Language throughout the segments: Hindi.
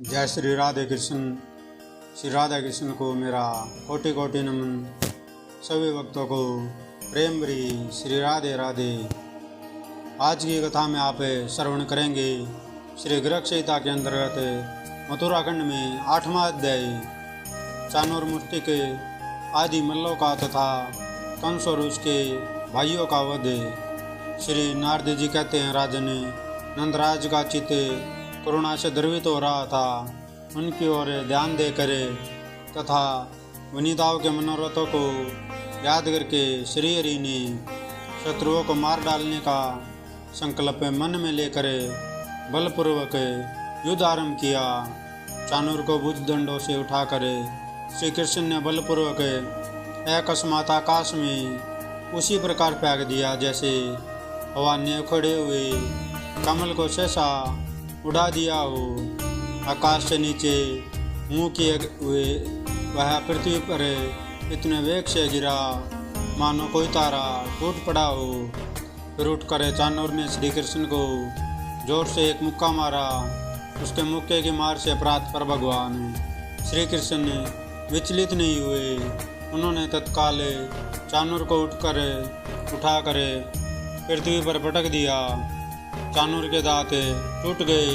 जय श्री राधे कृष्ण। श्री राधा कृष्ण को मेरा कोटि कोटि नमन। सभी भक्तों को प्रेम भरी श्री राधे राधे। आज की कथा में आप श्रवण करेंगे श्री गृह संहिता के अंतर्गत मथुराखंड में 8वां अध्याय चानूर मुष्टि के आदि मल्लों का तथा कंस और उसके भाइयों का वध। श्री नारद जी कहते हैं, राजन नंदराज का चित्त करुणा से द्रवित हो रहा था। उनकी ओर ध्यान देकर तथा वनिताओं के मनोरथों को याद करके श्री हरि ने शत्रुओं को मार डालने का संकल्प मन में लेकर बलपूर्वक युद्ध आरंभ किया। चानूर को भुजदंडों से उठाकर श्री कृष्ण ने बलपूर्वक अकस्मात आकाश में उसी प्रकार फेंक दिया जैसे हवा ने उखड़े हुए कमल को सहसा उड़ा दिया हो। आकाश से नीचे मुँह किए हुए वह पृथ्वी पर इतने वेग से गिरा मानो कोई तारा टूट पड़ा हो। फिर उठकर चानूर ने श्री कृष्ण को जोर से एक मुक्का मारा। उसके मुक्के की मार से प्रात पर भगवान श्री कृष्ण विचलित नहीं हुए। उन्होंने तत्काल चानूर को उठाकर पृथ्वी पर पटक दिया। चानूर के दांत टूट गए,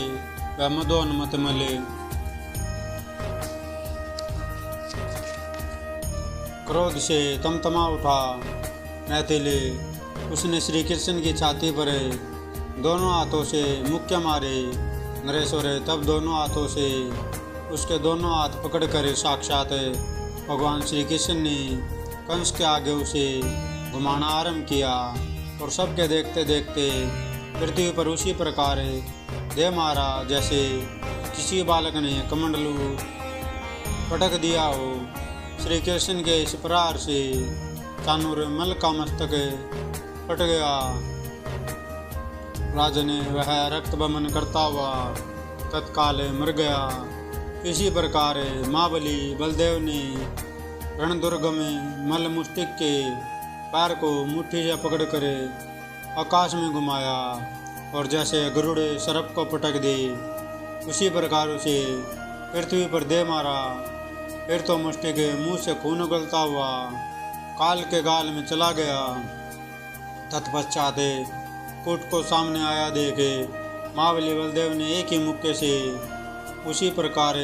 वह मदोन्मत्त मले क्रोध से तमतमा उठा। मैथिली उसने श्री कृष्ण की छाती पर दोनों हाथों से मुक्के मारे। नरेश्वर तब दोनों हाथों से उसके दोनों हाथ पकड़कर साक्षात भगवान श्री कृष्ण ने कंस के आगे उसे घुमाना आरंभ किया और सबके देखते देखते पृथ्वी पर उसी प्रकार दे मारा जैसे किसी बालक ने कमंडलू पटक दिया हो। श्री कृष्ण के इस प्रहार से चानूर मल का मस्तक फट गया। राजा ने वह रक्त बमन करता हुआ तत्काल मर गया। इसी प्रकार महाबली बलदेव ने रणदुर्ग में मल मुष्टिक के पैर को मुट्ठी से पकड़कर आकाश में घुमाया और जैसे गरुड़ सर्प को पटक दे उसी प्रकार उसे पृथ्वी पर दे मारा। फिर तो मुष्टिक मुंह से खून उगलता हुआ काल के गाल में चला गया। तत्पश्चात कूट को सामने आया देखे महाबली बलदेव ने एक ही मुक्के से उसी प्रकार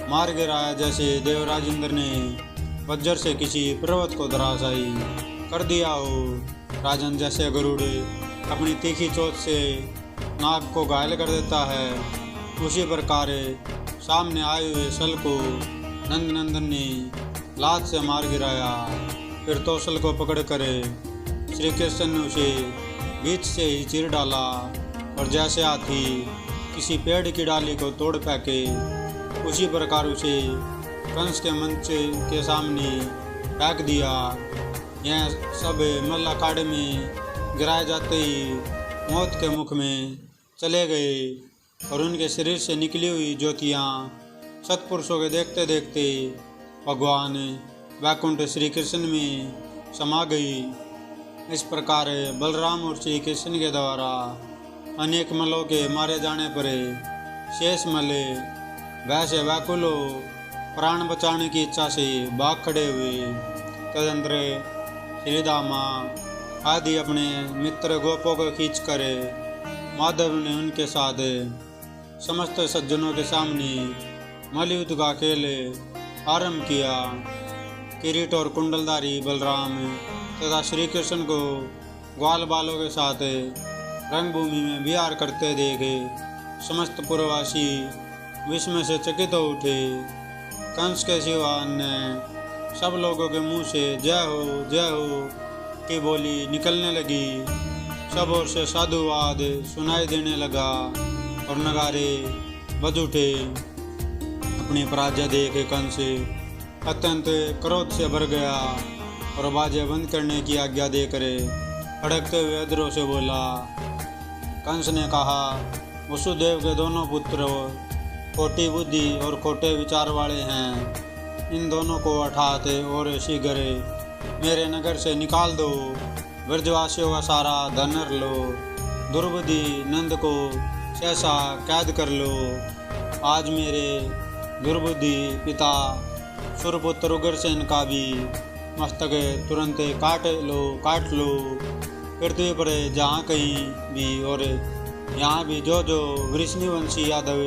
मार गिराया जैसे देवराज इंद्र ने वज्र से किसी पर्वत को धराशायी कर दिया हो। राजन जैसे गरुड़ अपनी तीखी चोट से नाग को घायल कर देता है, उसी प्रकार सामने आए हुए सल को नंदनंदन ने लात से मार गिराया। फिर तो सल को पकड़कर श्री कृष्ण ने उसे बीच से ही चीर डाला और जैसे हाथी किसी पेड़ की डाली को तोड़ फेंके उसी प्रकार उसे कंस के मंच के सामने फेंक दिया। यह सब मल्ल अखाड़े में गिराए जाते ही मौत के मुख में चले गए और उनके शरीर से निकली हुई ज्योतियाँ सत्पुरुषों के देखते देखते भगवान वैकुंठ श्री कृष्ण में समा गई। इस प्रकार बलराम और श्री कृष्ण के द्वारा अनेक मल्लों के मारे जाने पर शेष मल्ले वैसे व्याकुल प्राण बचाने की इच्छा से भाग खड़े हुए। तदंतर श्रीदामा आदि अपने मित्र गोपों को खींचकर माधव ने उनके साथ समस्त सज्जनों के सामने मलयुद्ध का खेल आरंभ किया। किरीट और कुंडलधारी बलराम तथा श्री कृष्ण को ग्वाल बालों के साथ रंगभूमि में विहार करते देखे समस्त पुरवासी विस्मय से चकित हो उठे। कंस के सिवा अन्य सब लोगों के मुंह से जय हो की बोली निकलने लगी। सब ओर से साधुवाद सुनाई देने लगा और नगारे बज उठे। अपनी पराजय देख कंस अत्यंत क्रोध से भर गया और बाजे बंद करने की आज्ञा देकर भड़कते हुए अधरों से बोला। कंस ने कहा, वसुदेव के दोनों पुत्र खोटी बुद्धि और खोटे विचार वाले हैं। इन दोनों को अर्थात और शीघ्र मेरे नगर से निकाल दो। ब्रजवासियों का सारा धन लो। दुर्बुद्धि नंद को सहसा कैद कर लो। आज मेरे दुर्बुद्धि पिता सुरपुत्र उग्रसेन का भी मस्तक तुरंत काट लो। पृथ्वी पर जहाँ कहीं भी और यहाँ भी जो जो वृष्णिवंशी यादव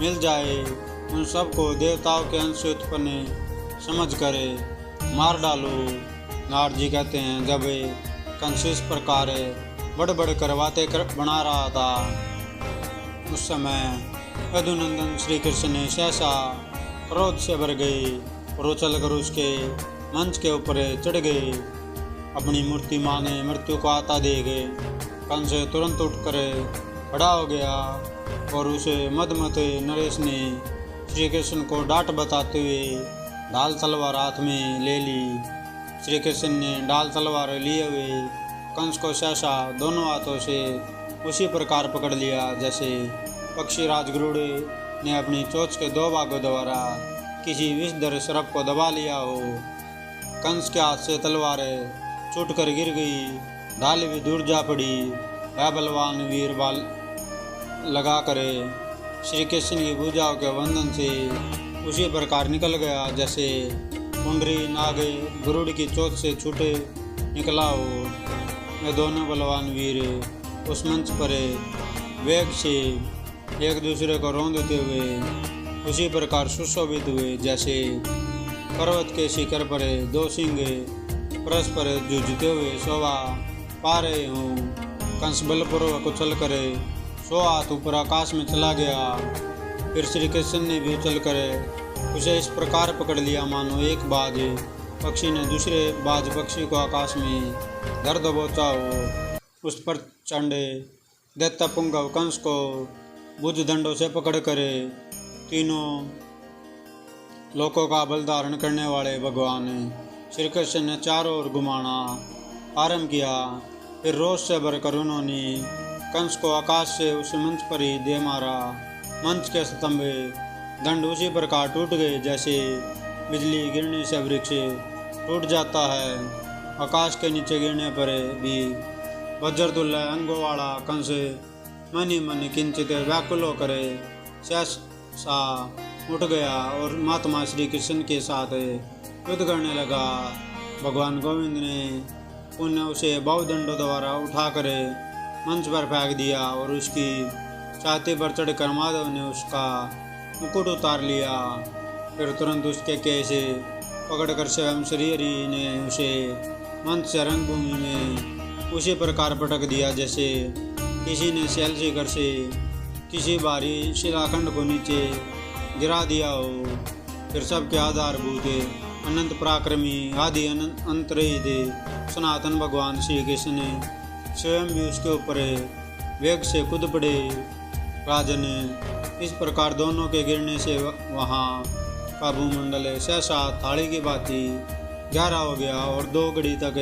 मिल जाए उन सबको देवताओं के अंश से उत्पन्न समझ कर मार डालो। नारद जी कहते हैं, जब कंस इस प्रकार बढ़ कर बातें बना रहा था उस समय यदुनंदन श्री कृष्ण ने सहसा क्रोध से भर गए और उछल कर उसके मंच के ऊपर चढ़ गए। अपनी मूर्ति माने मृत्यु को आता देख कंस तुरंत उठकर खड़ा हो गया और उसे मदमते नरेश ने श्री कृष्ण को डांट बताते हुए ढाल तलवार हाथ में ले ली। श्री कृष्ण ने ढाल तलवार लिए हुए कंस को सहसा दोनों हाथों से उसी प्रकार पकड़ लिया जैसे पक्षी राजगरुड़ ने अपनी चोंच के दो भागों द्वारा किसी विषधर सर्प को दबा लिया हो। कंस के हाथ से तलवार छूट कर गिर गई, ढाल भी दूर जा पड़ी। वह बलवान वीर बाल लगा करे श्री कृष्ण की भुजाओं के बंधन से उसी प्रकार निकल गया जैसे कुंडरी नाग गरुड़ की चोंच से छूटे निकला हो। वे दोनों बलवान वीर उस मंच पर वेग से एक दूसरे को रौंदते हुए उसी प्रकार सुशोभित हुए जैसे पर्वत के शिखर पर दो सिंह परस्पर जूझते हुए शोभा पा रहे हों। कंस बलपूर्वक उछल कर 100 हाथ ऊपर आकाश में चला गया। फिर श्री कृष्ण ने भी उछल कर उसे इस प्रकार पकड़ लिया मानो एक बाज पक्षी ने दूसरे बाज पक्षी को आकाश में धर दबोचा हो। उस पर चंडे दैत्य पुंगव कंस को भुज दंडों से पकड़ कर तीनों लोकों का बल धारण करने वाले भगवान श्री कृष्ण ने चारों ओर घुमाना आरंभ किया। फिर रोष से भरकर उन्होंने कंस को आकाश से उस मंच पर ही दे मारा। मंच के स्तंभ दंड उसी प्रकार टूट गए जैसे बिजली गिरने से वृक्ष टूट जाता है। आकाश के नीचे गिरने पर भी वज्रतुल्य अंगों वाला कंस मन ही मन किंचित व्याकुल होकर सा उठ गया और महात्मा श्री कृष्ण के साथ युद्ध करने लगा। भगवान गोविंद ने पुनः उसे बहुदंडों द्वारा उठाकर मंच पर फेंक दिया और उसकी छाती पर चढ़कर माधव ने उसका मुकुट उतार लिया। फिर तुरंत उसके केस पकड़कर स्वयं श्री हरि ने उसे मंच से रंगभूमि में उसी प्रकार पटक दिया जैसे किसी ने शैल शिखर से किसी भारी शिलाखंड को नीचे गिरा दिया हो। फिर सबके आधारभूत अनंत पराक्रमी आदि अंतरहित सनातन भगवान श्री कृष्ण ने स्वयं भी उसके ऊपर वेग से कूद पड़े। राजन इस प्रकार दोनों के गिरने से वहाँ का भूमंडल सहसा थाली की भांति गहरा हो गया और 2 घड़ी तक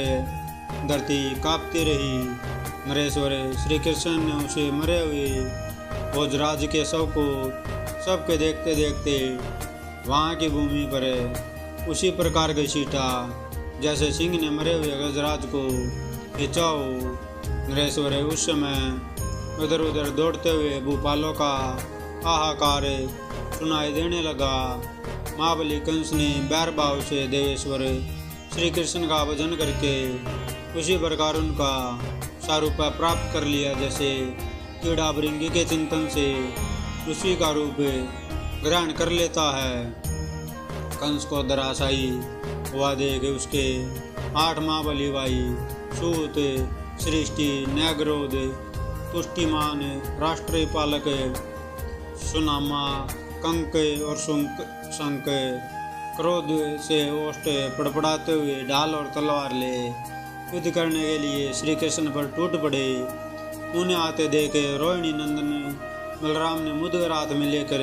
धरती कांपती रही। नरेश्वर श्री कृष्ण ने उसे मरे हुए भोजराज के शव को सबके देखते देखते वहाँ की भूमि पर उसी प्रकार घसीटा जैसे सिंह ने मरे हुए गजराज को खींचा हो। नरेश्वर उस समय उधर उधर दौड़ते हुए भूपालों का हाहाकार सुनाई देने लगा। महाबली कंस ने बैर भाव से देवेश्वर श्री कृष्ण का भजन करके उसी प्रकार उनका स्वरूप प्राप्त कर लिया जैसे कीड़ा भृंगी के चिंतन से उसी का रूप ग्रहण कर लेता है। कंस को धराशायी हुआ देख उसके 8 महाबली भाई सूत, सृष्टि, न्यायग्रोध, तुष्टिमान, राष्ट्रीय पालक, सुनामा, कंक और शंक क्रोध से ओष्ठ पड़पड़ाते हुए ढाल और तलवार ले युद्ध करने के लिए श्री कृष्ण पर टूट पड़े। उन्हें आते देखे रोहिणी नंदन बलराम ने मुद्गर हाथ में लेकर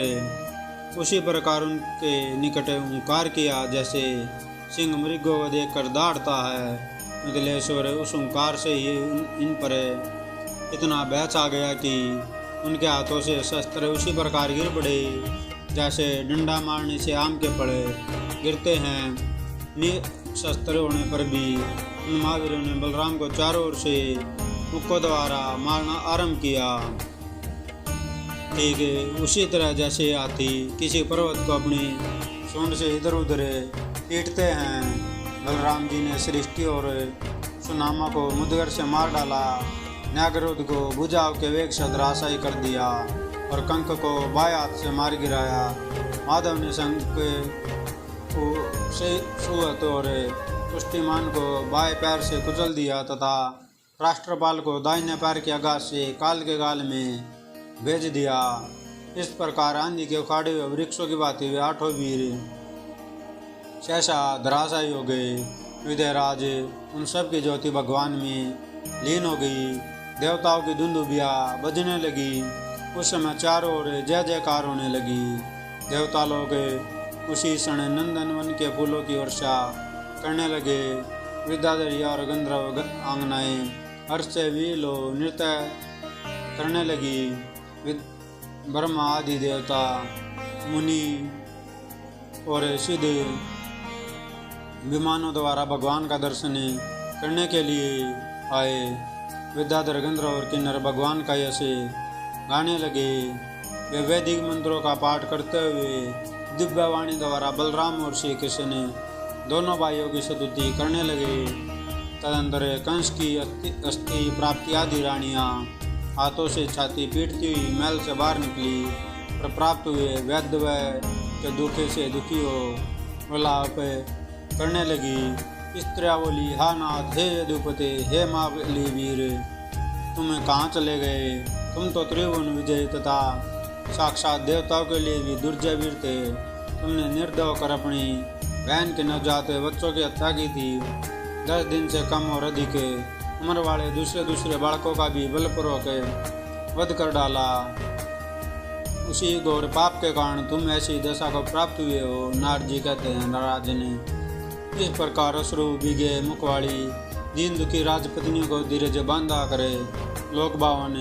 उसी प्रकार उनके निकट हुंकार किया जैसे सिंह मृगों को देखकर दौड़ता है। मिथिलेश्वर उस हुंकार से ही इन पर इतना भय छा गया कि उनके हाथों से शस्त्र उसी प्रकार गिर पड़े जैसे डंडा मारने से आम के पड़े गिरते हैं। निशस्त्र होने पर भी उन महावीरों ने बलराम को चारों ओर से मुक्कों द्वारा मारना आरंभ किया। ठीक उसी तरह जैसे हाथी किसी पर्वत को अपनी सूंड से इधर उधर पीटते हैं, बलराम जी ने सृष्टि और सुनामा को मुदगर से मार डाला, न्यागरोध को भुजाओं के वेग से धराशायी कर दिया और कंक को बाएं हाथ से मार गिराया। माधव ने शंख को सुहत और पुष्टिमान को बाएं पैर से कुचल दिया तथा राष्ट्रपाल को दाहिने पैर के आघात से काल के गाल में भेज दिया। इस प्रकार आंधी के उखाड़े हुए वृक्षों की भांति हुए 8 वीर सहसा धराशायी हो गए। विदयराज उन सब की ज्योति भगवान में लीन हो गई। देवताओं की धुंधुबिया बजने लगी। उस समय चारों ओर जय जयकार होने लगी। देवता लोग उसी क्षण नंदन वन के फूलों की वर्षा करने लगे। विद्याधरी और गंधर्व आंगनाएं हर्ष से वीलो नृत्य करने लगी। ब्रह्मा आदि देवता मुनि और सिद्ध विमानों द्वारा भगवान का दर्शन करने के लिए आए। विद्याधर गंधर्व और किन्नर भगवान का यश गाने लगे। वे वैदिक मंत्रों का पाठ करते हुए दिव्य वाणी द्वारा बलराम और श्री कृष्ण ने दोनों भाइयों की स्तुति करने लगे। तदंतर कंस की अस्थि प्राप्ति आदि रानियाँ हाथों से छाती पीटती हुई महल से बाहर निकली और प्राप्त हुए वैद्य के दुखे से दुखी हो विलाप करने लगी। स्त्रियाँ बोली, हा नाथ, हे यदुपते, हे महाबली वीर, तुम कहाँ चले गए? तुम तो त्रिभुवन विजय तथा साक्षात देवताओं के लिए भी दुर्जय वीर थे। तुमने निर्दय होकर अपनी बहन के नवजात बच्चों की हत्या की थी। 10 दिन से कम और अधिक उम्र वाले दूसरे बालकों का भी बलपूर्वक वध कर डाला। उसी घोर पाप के कारण तुम ऐसी दशा को प्राप्त हुए हो। नारद जी कहते हैं, नाराज ने इस प्रकार अश्रु भीगे मुख वाली दीन दुखी राजपत्नियों को धीरज बांधा करे। लोक भावन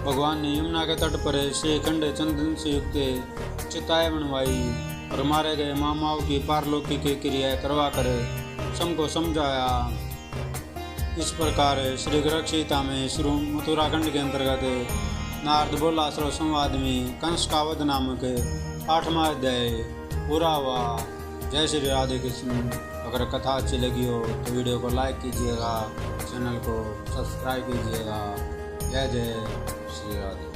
भगवान ने यमुना के तट पर श्रीखंड चंदन से युक्त चिताएं बनवाई और मारे गए मामाओं की पारलौकिक क्रियाएं करवा कर सबको समझाया। इस प्रकार श्री गर्ग सीता में श्री मथुराखंड के अंतर्गत नारद बोला सर्व संवाद में कंस का वध नामक 8वां अध्याय पूरा हुआ। जय श्री राधे कृष्ण। अगर कथा अच्छी लगी हो तो वीडियो को लाइक कीजिएगा, चैनल को सब्सक्राइब कीजिएगा। जय जय श्री राधे।